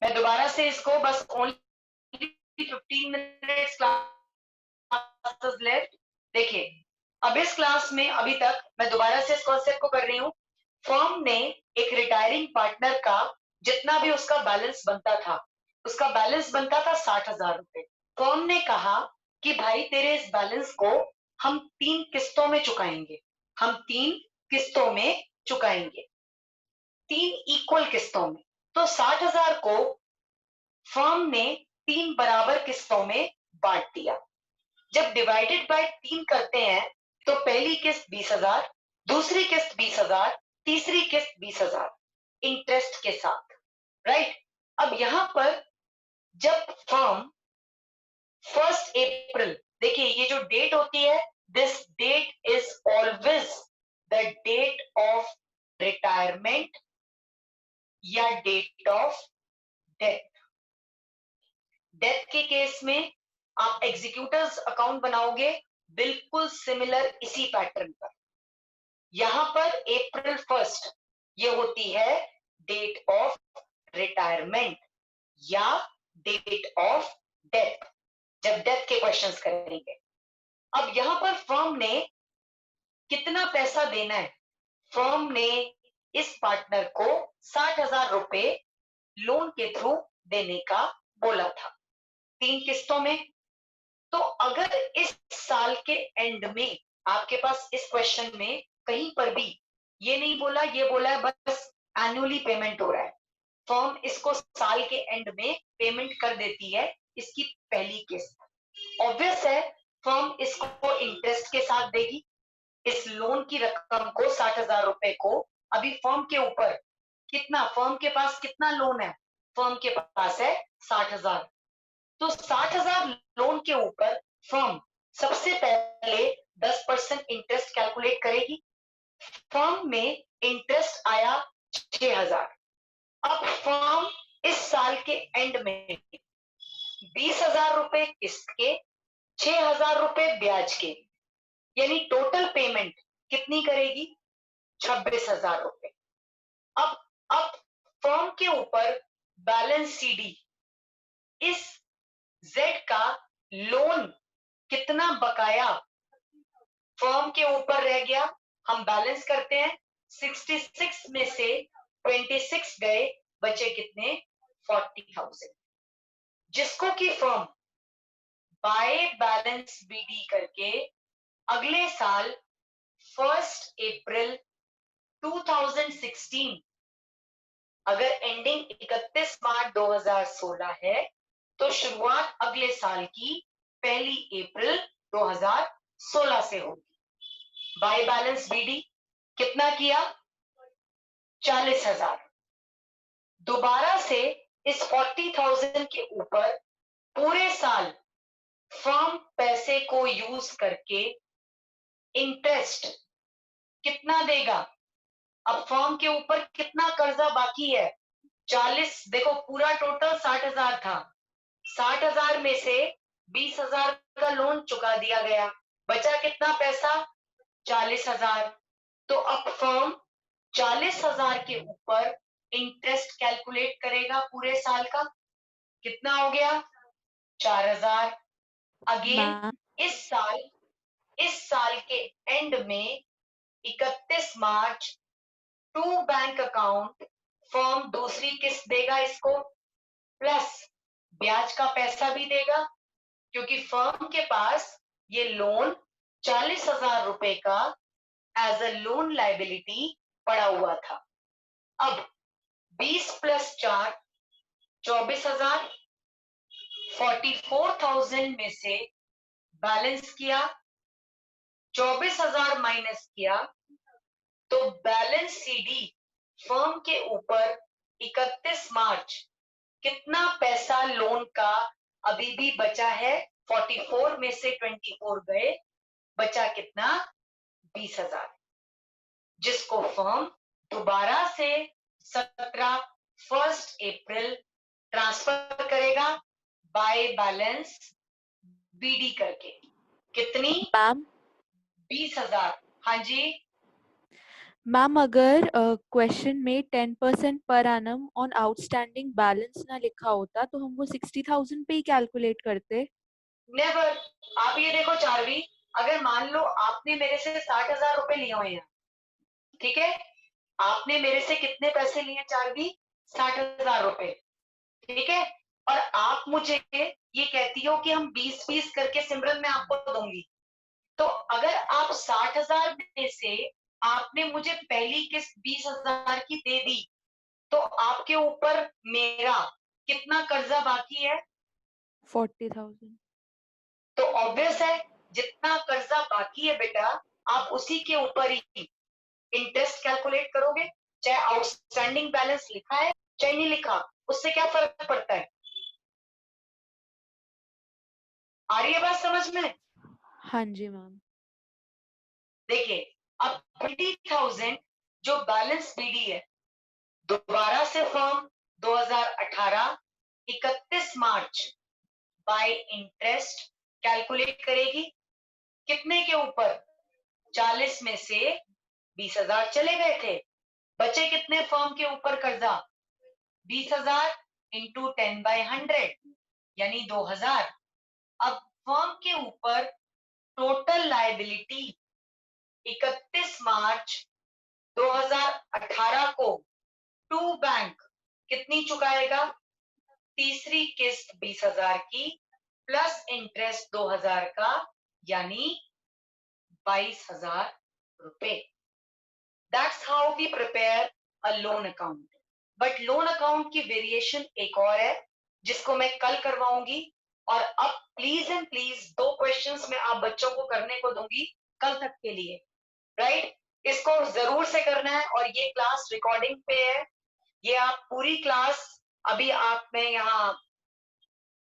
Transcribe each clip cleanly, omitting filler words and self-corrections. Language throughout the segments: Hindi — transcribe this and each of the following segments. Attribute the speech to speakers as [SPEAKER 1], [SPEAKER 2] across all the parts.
[SPEAKER 1] मैं दोबारा से इसको बस ओनली 15 मिनट्स क्लासेस लेफ्ट। देखिए, अब इस क्लास में अभी तक मैं दोबारा से इस कॉन्सेप्ट को कर रही हूँ। फर्म ने एक रिटायरिंग पार्टनर का जितना भी उसका बैलेंस बनता था, उसका बैलेंस बनता था 60,000 रुपए। फर्म ने कहा कि भाई तेरे इस बैलेंस को हम 3 किस्तों में चुकाएंगे, हम 3 किस्तों में चुकाएंगे, 3 इक्वल किस्तों में। तो 60,000 को फर्म ने 3 बराबर किस्तों में बांट दिया। जब डिवाइडेड बाय 3 करते हैं तो पहली किस्त 20,000, दूसरी किस्त 20,000, तीसरी किस्त 20,000 इंटरेस्ट के साथ, राइट। अब यहां पर जब फर्म 1 अप्रैल, देखिए ये जो डेट होती है, this date is always the date of retirement या डेट ऑफ डेथ। डेथ के केस में आप एग्जीक्यूटर्स अकाउंट बनाओगे बिल्कुल सिमिलर इसी पैटर्न पर। यहां पर April 1 ये होती है डेट ऑफ रिटायरमेंट या डेट ऑफ डेथ, जब डेथ के क्वेश्चंस करेंगे। अब यहां पर फर्म ने कितना पैसा देना है? फर्म ने इस पार्टनर को 60,000 रुपए लोन के थ्रू देने का बोला था, 3 किस्तों में। तो अगर इस साल के एंड में आपके पास इस क्वेश्चन में कहीं पर भी ये नहीं बोला, ये बोला है बस एनुअली पेमेंट हो रहा है, फर्म इसको साल के एंड में पेमेंट कर देती है, इसकी पहली किस्त। ऑब्वियस है फर्म इसको इंटरेस्ट के साथ देगी। इस लोन की रकम को 60,000 रुपए को अभी फर्म के ऊपर कितना, फर्म के पास कितना लोन है? फर्म के पास है 60,000। तो 60,000 लोन के ऊपर फर्म सबसे पहले 10% इंटरेस्ट कैलकुलेट करेगी। फर्म में इंटरेस्ट आया 6,000। अब फर्म इस साल के एंड में 20,000 रुपए किस्त के, 6,000 रुपए ब्याज के, यानी टोटल पेमेंट कितनी करेगी? 26,000 रुपए। अब फर्म के ऊपर बैलेंस सीडी, इस जेड का लोन कितना बकाया फर्म के ऊपर रह गया, हम बैलेंस करते हैं। 66 में से 26 गए, बचे कितने? 40,000, जिसको कि फर्म बाय बैलेंस बीडी करके अगले साल 1 अप्रैल 2016, अगर एंडिंग 31 मार्च 2016 है तो शुरुआत अगले साल की 1 अप्रैल 2016 से होगी। बाय बैलेंस बीडी कितना किया? 40,000। दोबारा से इस 40,000 के ऊपर पूरे साल फर्म पैसे को यूज करके इंटरेस्ट कितना देगा? अब फर्म के ऊपर कितना कर्जा बाकी है? 40, देखो पूरा टोटल 60,000 था, 60,000 में से 20,000 का लोन चुका दिया गया, बचा कितना पैसा? 40,000। तो अब फर्म 40,000 के ऊपर इंटरेस्ट कैलकुलेट करेगा पूरे साल का, कितना हो गया? 4,000। अगेन
[SPEAKER 2] मैम
[SPEAKER 1] इस साल के एंड में 31 March two bank account firm दूसरी किस्त देगा इसको, प्लस ब्याज का पैसा भी देगा, क्योंकि फर्म के पास ये लोन 40,000 रुपए का एज अ लोन लाइबिलिटी पड़ा हुआ था। अब 20 प्लस 4 24,000, 44,000 में से बैलेंस किया, 24,000 माइनस किया, तो बैलेंस सीडी फर्म के ऊपर 31 मार्च कितना पैसा लोन का अभी भी बचा है? 44 में से 24 गए, बचा कितना? 20,000, जिसको फर्म दोबारा से 1 अप्रैल ट्रांसफर करेगा बाय बैलेंस बीडी करके। कितनी?
[SPEAKER 2] मैम
[SPEAKER 1] 20,000। हाँ जी,
[SPEAKER 2] मैम अगर क्वेश्चन में 10% per annum on outstanding balance ना लिखा होता तो हम वो 60,000 पे ही कैलकुलेट करते।
[SPEAKER 1] नेवर। आप ये देखो चारवी, अगर मान लो आपने मेरे से 60,000 रुपए लिए हुए हैं, ठीक है, आपने मेरे से कितने पैसे लिए चारवी? 60,000 रुपए, ठीक है, और आप मुझे ये कहती हो कि हम 20-20 करके सिमरन मैं आपको दूंगी, तो अगर आप 60,000 में से आपने मुझे पहली किस्त 20,000 की दे दी, तो आपके ऊपर मेरा कितना कर्जा बाकी है?
[SPEAKER 2] 40,000।
[SPEAKER 1] तो ऑब्वियस है, जितना कर्जा बाकी है बेटा, आप उसी के ऊपर ही इंटरेस्ट कैलकुलेट करोगे, चाहे आउटस्टैंडिंग बैलेंस लिखा है चाहे नहीं लिखा, उससे क्या फर्क पड़ता है? आ रही है बात समझ में?
[SPEAKER 2] हाँ जी मैम।
[SPEAKER 1] देखिए, अब 20,000 जो बैलेंस बीडी है, दोबारा से फर्म 2018 31 मार्च बाय इंटरेस्ट कैलकुलेट करेगी। कितने के ऊपर? 40 में से 20,000 चले गए थे, बचे कितने फर्म के ऊपर कर्जा? 20,000 इंटू 10/100 यानी 2,000। अब फर्म के ऊपर टोटल लायबिलिटी 31 मार्च 2018 को टू बैंक कितनी चुकाएगा? तीसरी किस्त 20,000 की प्लस इंटरेस्ट 2,000 का, यानी 22,000 रुपए। That's how we prepare a loan account. But loan account की वेरिएशन एक और है, जिसको मैं कल करवाऊंगी। और अब प्लीज एंड प्लीज 2 क्वेश्चंस मैं आप बच्चों को करने को दूंगी कल तक के लिए, राइट? इसको जरूर से करना है, और ये क्लास रिकॉर्डिंग पे है, ये आप पूरी क्लास अभी आप में यहाँ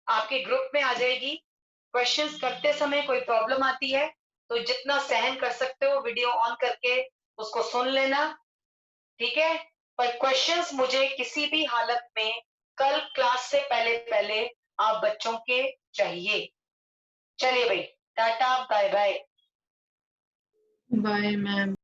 [SPEAKER 1] आपके ग्रुप में आ जाएगी। क्वेश्चंस करते समय कोई प्रॉब्लम आती है तो जितना सहन कर सकते हो वीडियो ऑन करके उसको सुन लेना, ठीक है? पर क्वेश्चंस मुझे किसी भी हालत में कल क्लास से पहले पहले आप बच्चों के चाहिए। चलिए भाई, tata bye bye.
[SPEAKER 3] Bye ma'am.